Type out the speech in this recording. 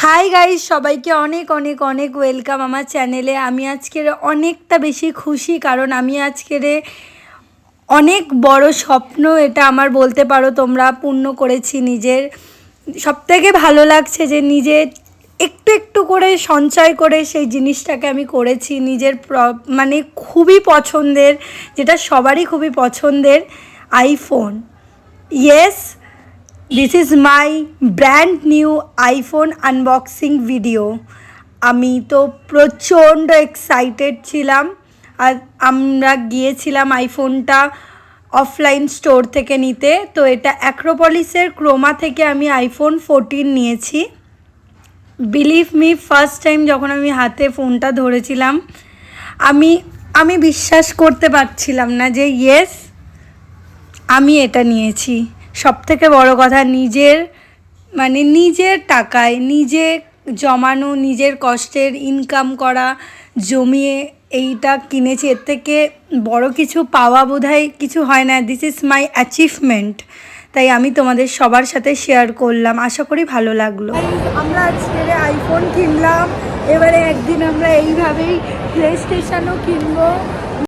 Hi guys, সবাইকে অনেক অনেক অনেক ওয়েলকাম আমার চ্যানেলে। আমি আজকের অনেকটা বেশি খুশি, কারণ আমি আজকের অনেক বড় স্বপ্ন এটা আমার বলতে পারো তোমরা পূর্ণ করেছি। নিজের সবথেকে ভালো লাগছে যে নিজে একটু একটু করে সঞ্চয় করে সেই জিনিসটাকে আমি করেছি নিজের মানে খুবই পছন্দের, যেটা সবারই খুবই পছন্দের, iPhone. Yes, this is my brand new iPhone unboxing video. আমি তো প্রচণ্ড এক্সাইটেড ছিলাম। আর আমরা গিয়েছিলাম আইফোনটা অফলাইন স্টোর থেকে নিতে। তো এটা অ্যাক্রোপলিসের ক্রোমা থেকে আমি আইফোন 14 নিয়েছি। বিলিভ মি, ফার্স্ট টাইম যখন আমি হাতে ফোনটা ধরেছিলাম, আমি আমি বিশ্বাস করতে পারছিলাম না যে ইয়েস, আমি এটা নিয়েছি। সবথেকে বড় কথা, নিজের টাকায়, নিজে জমানো, নিজের কষ্টের ইনকাম করা, জমিয়ে এইটা কিনেছি। এর থেকে বড় কিছু পাওয়া বোধহয় কিছু হয় না। This is my achievement. তাই আমি তোমাদের সবার সাথে শেয়ার করলাম। আশা করি ভালো লাগলো। আমরা আজকে আইফোন কিনলাম, এবারে একদিন আমরা এইভাবেই প্লে স্টেশনও কিনবো।